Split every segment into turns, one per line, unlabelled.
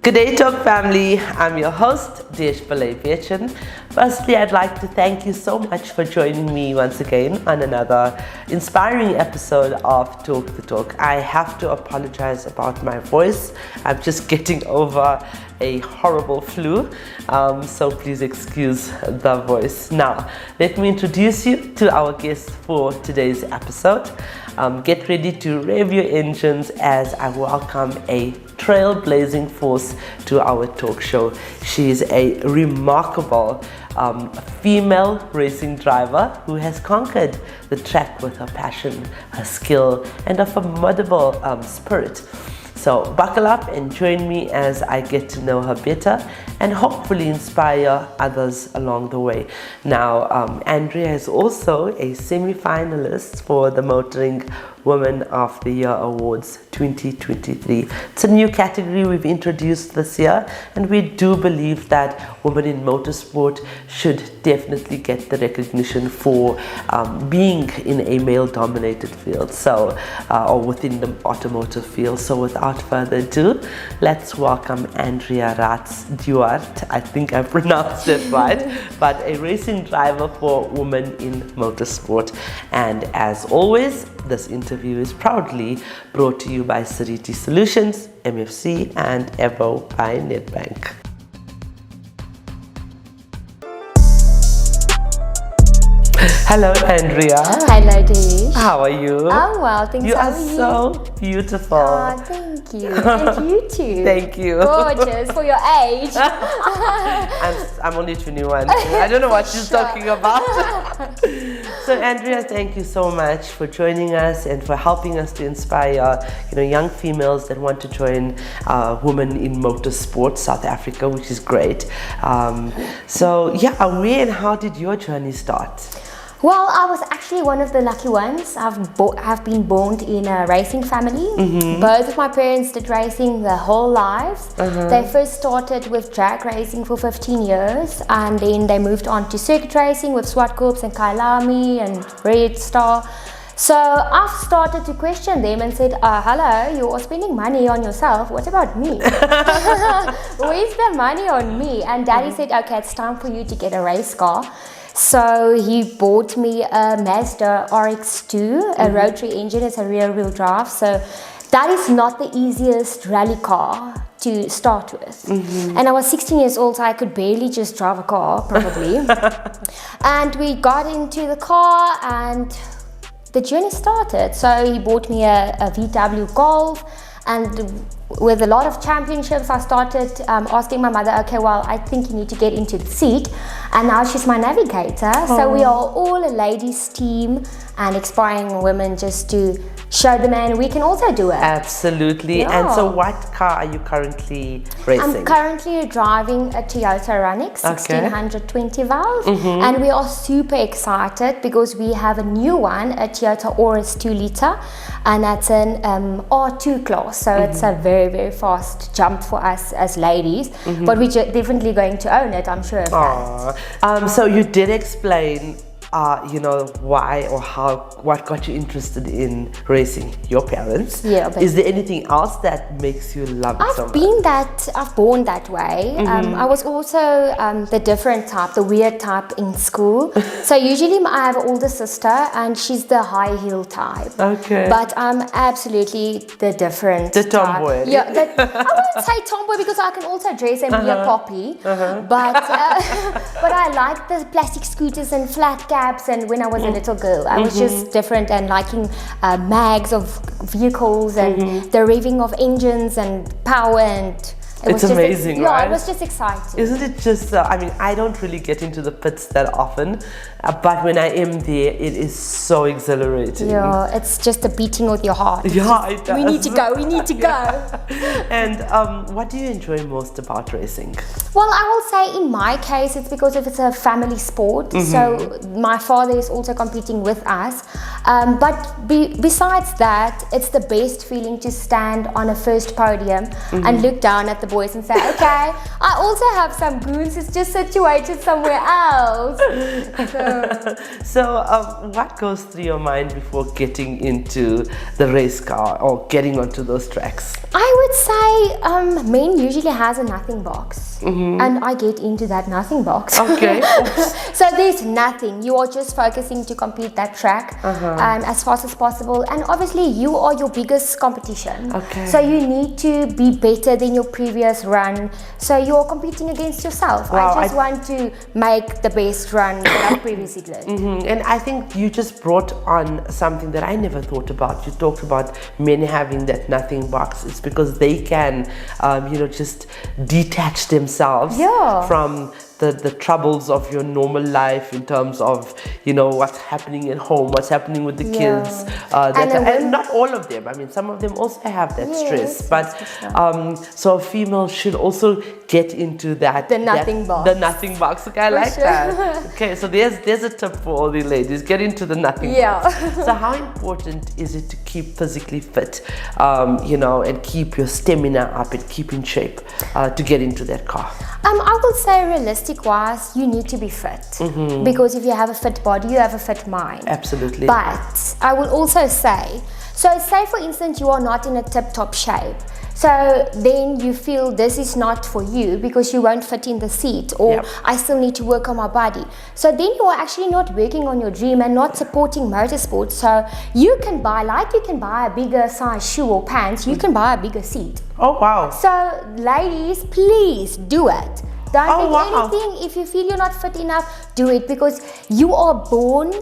Good day, Talk family. I'm your host, 𝐤𝐥𝐸𝐬. Firstly, I'd like to thank you so much for joining me once again on another inspiring episode of Talk the Talk. I have to apologize about my voice. I'm just getting over a horrible flu, so please excuse the voice. Now, let me introduce you to our guest for today's episode. Get ready to rev your engines as I welcome a trailblazing force to our talk show. She is a remarkable female racing driver who has conquered the track with her passion, her skill, and a formidable spirit. So buckle up and join me as I get to know her better and hopefully inspire others along the way. Now, Andrea is also a semi-finalist for the Motoring Woman of the Year Awards 2023. It's a new category we've introduced this year, and we do believe that women in motorsport should definitely get the recognition for being in a male-dominated field, or within the automotive field. So without further ado, let's welcome Andrea Raaths Duarte. I think I pronounced it right, but a racing driver for women in motorsport. And as always, this interview is proudly brought to you by 𝐬𝐶 Solutions, MFC, and 𝐬𝐤 by Nedbank. Hello, Andrea.
Hello, Deesh.
How are you?
I'm well, thanks.
You
How
are so beautiful.
Oh, thank you. And you too.
Thank you.
Gorgeous for your age.
I'm only 21. I don't know what she's talking about. So, Andrea, thank you so much for joining us and for helping us to inspire, young females that want to join women in motorsport South Africa, which is great. Where and how did your journey start?
Well, I was actually one of the lucky ones. I've been born in a racing family. Mm-hmm. Both of my parents did racing their whole lives. Uh-huh. They first started with drag racing for 15 years, and then they moved on to circuit racing with 𝐻𝐸𝐿 and 𝐼𝐿𝐴𝐬 and Red Star. So I've started to question them and said, hello, you are spending money on yourself. What about me? Where's the money on me? And Daddy said, okay, it's time for you to get a race car. So he bought me a Mazda RX-2, a rotary engine. It's a rear-wheel drive. So that is not the easiest rally car to start with. Mm-hmm. And I was 16 years old, so I could barely just drive a car, probably. And we got into the car and the journey started. So he bought me a VW Golf, and with a lot of championships, I started asking my mother, okay, well, I think you need to get into the seat. And now she's my navigator. Oh. So we are all a ladies team and inspiring women just to show the man we can also do it.
Absolutely. Yeah. And so what car are you currently racing?
I'm currently driving a Toyota Runik 1620 valve. Mm-hmm. And we are super excited because we have a new one, a Toyota Auris 2 liter, and that's an R2 class. So it's a very, very fast jump for us as ladies. Mm-hmm. But we're definitely going to own it, I'm sure of that.
So you did explain why or what got you interested in racing? Your parents?
Yeah.
Is there anything else that makes you love it so much?
I've born that way. Mm-hmm. I was also the different type, the weird type in school. So usually I have an older sister and she's the high heel type. Okay. But I'm absolutely the different
The tomboy.
Yeah, I wouldn't say tomboy because I can also dress and be a poppy. But I like the plastic scooters and flat cabs. And when I was a little girl, I was just different and liking mags of vehicles and the revving of engines and power, and
it's amazing, right?
Yeah, it was just exciting.
Isn't it just, I don't really get into the pits that often, but when I am there, it is so exhilarating.
Yeah, it's just a beating with your heart.
Yeah, it does.
We need to go.
And what do you enjoy most about racing?
Well, I will say in my case, it's because it's a family sport. Mm-hmm. So my father is also competing with us. But besides that, it's the best feeling to stand on a first podium and look down at the boys and say, okay, I also have some goons, it's just situated somewhere else.
So what goes through your mind before getting into the race car or getting onto those tracks?
I would say men usually has a nothing box, and I get into that nothing box.
Okay.
So there's nothing. You are just focusing to complete that track as fast as possible, and obviously you are your biggest competition.
Okay.
So you need to be better than your previous run. So you're competing against yourself.
Wow,
I just want to make the best run that I previously did.
And I think you just brought on something that I never thought about. You talked about men having that nothing box. It's because they can, just detach themselves from the troubles of your normal life in terms of, what's happening at home, what's happening with the kids. And not all of them. I mean, some of them also have that stress. But so a female should also get into that.
The nothing box.
The nothing box. Okay, I like that. Okay, so there's a tip for all the ladies. Get into the nothing box. So how important is it to keep physically fit, and keep your stamina up and keep in shape to get into that car?
I would say realistic wise, you need to be fit, because if you have a fit body, you have a fit mind.
Absolutely.
But I would also say, so say for instance you are not in a tip-top shape, so then you feel this is not for you because you won't fit in the seat, or I still need to work on my body. So then you are actually not working on your dream and not supporting motorsport. So you can buy, like you can buy a bigger size shoe or pants, you can buy a bigger seat.
Oh wow.
So ladies, please do it. Don't think anything. If you feel you're not fit enough, do it, because you are born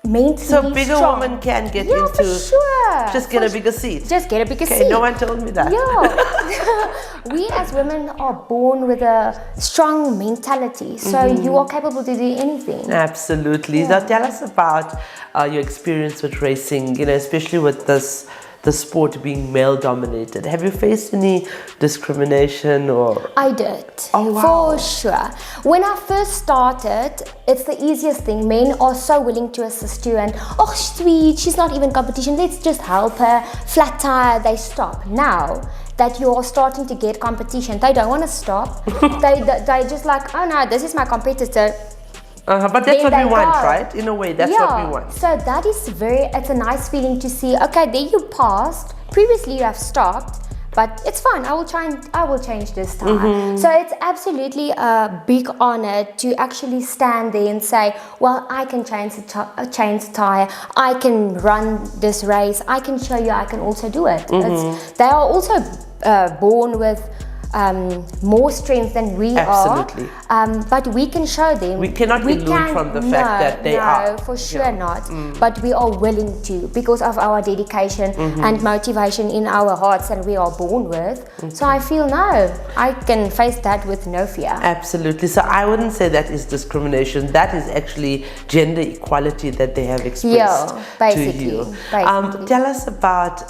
mentally
So bigger
strong.
woman can get
Yeah,
into.
for sure.
Just get a bigger seat.
Just get a bigger
Okay,
seat.
no one told me that.
Yeah. We as women are born with a strong mentality, so you are capable to do anything.
Absolutely. Now tell us about your experience with racing, especially with the sport being male dominated. Have you faced any discrimination or?
I did.
Oh, wow.
For sure. When I first started, it's the easiest thing. Men are so willing to assist you and, oh sweet, she's not even competition, let's just help her. Flat tire, they stop. Now that you're starting to get competition, they don't want to stop. they just like, oh no, this is my competitor.
But that's what we want, right? In a way, that's what we want.
So that is it's a nice feeling to see, okay, there you passed. Previously you have stopped, but it's fine. I will change this time. So it's absolutely a big honor to actually stand there and say, well, I can change the tire. I can run this race. I can show you I can also do it. They are also born with more strength than we are, but we can show them.
We cannot be lured from the fact that they are.
No, for sure not. But we are willing to, because of our dedication and motivation in our hearts that we are born with. So I feel, no, I can face that with no fear.
Absolutely. So I wouldn't say that is discrimination. That is actually gender equality that they have expressed to you. Tell us about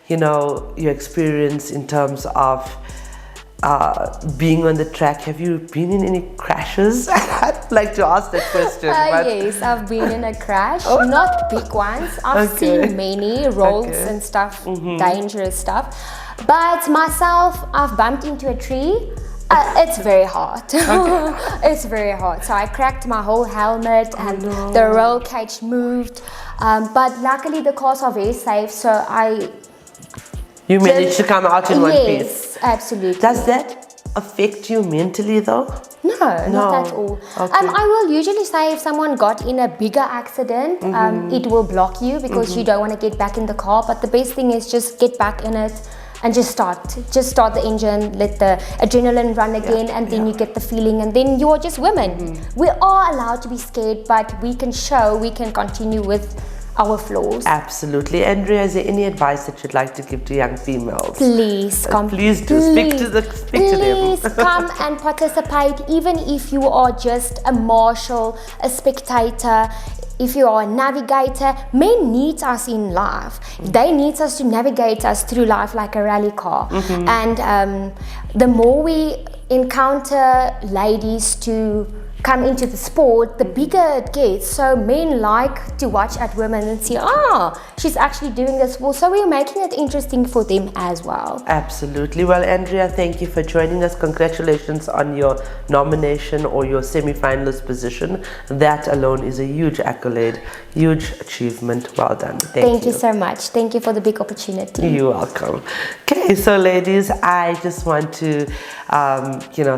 your experience in terms of being on the track. Have you been in any crashes? I'd like to ask that question.
Yes, I've been in a crash. Not big ones. I've seen many rolls and stuff, dangerous stuff. But myself, I've bumped into a tree. It's very hard. It's very hard. So I cracked my whole helmet and the roll cage moved. But luckily the cars are very safe, so
you managed to come out in one piece.
Yes, absolutely.
Does that affect you mentally though?
No, not at all. I will usually say if someone got in a bigger accident, it will block you because you don't want to get back in the car. But the best thing is just get back in it and just start the engine, let the adrenaline run again, and then you get the feeling, and then you are just women. We are allowed to be scared, but we can continue with our flaws.
Absolutely. Andrea, is there any advice that you'd like to give to young females?
Please come.
Please do. Speak to them.
Please come and participate, even if you are just a marshal, a spectator. If you are a navigator, men need us in life. They need us to navigate us through life like a rally car. And the more we encounter ladies to come into the sport, the bigger it gets. So men like to watch at women and see, she's actually doing this well. So we're making it interesting for them as well.
Absolutely. Well, Andrea, thank you for joining us. Congratulations on your nomination or your semi-finalist position. That alone is a huge accolade, huge achievement. Well done. Thank
you so much. Thank you for the big opportunity.
You're welcome. Okay, so ladies, I just want to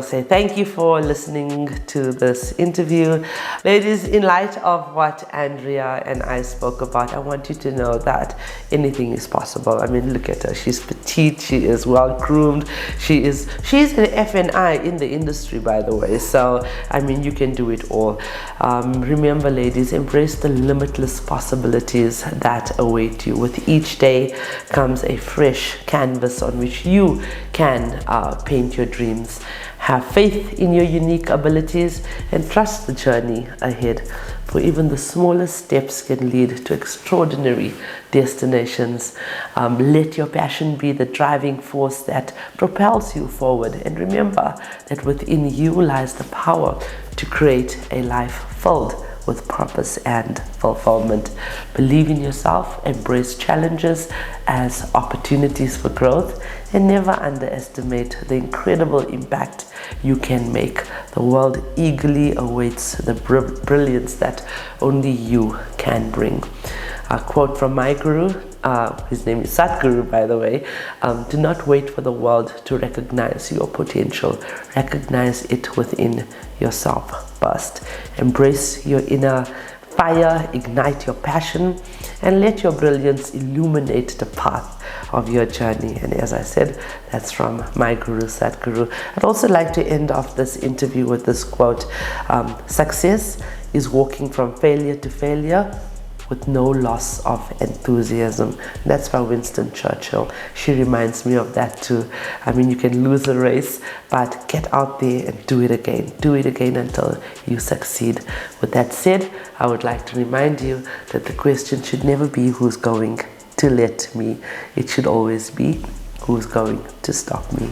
say thank you for listening to this interview. Ladies, in light of what Andrea and I spoke about, I want you to know that anything is possible. I mean, look at her. She's petite, she is well groomed, she's an FNI in the industry, by the way. So I mean, you can do it all. Remember, ladies, embrace the limitless possibilities that await you. With each day comes a fresh canvas on which you can paint your dreams. Have faith in your unique abilities and trust the journey ahead, for even the smallest steps can lead to extraordinary destinations. Let your passion be the driving force that propels you forward, and remember that within you lies the power to create a life filled with purpose and fulfillment. Believe in yourself, embrace challenges as opportunities for growth, and never underestimate the incredible impact you can make. The world eagerly awaits the brilliance that only you can bring. A quote from my guru, his name is Sadhguru, by the way. Do not wait for the world to recognize your potential. Recognize it within yourself first. Embrace your inner fire, ignite your passion, and let your brilliance illuminate the path of your journey. And as I said, that's from my guru, Sadhguru. I'd also like to end off this interview with this quote. Success is walking from failure to failure with no loss of enthusiasm. That's by Winston Churchill. She reminds me of that too. I mean, you can lose a race, but get out there and do it again. Do it again until you succeed. With that said, I would like to remind you that the question should never be who's going to let me. It should always be who's going to stop me.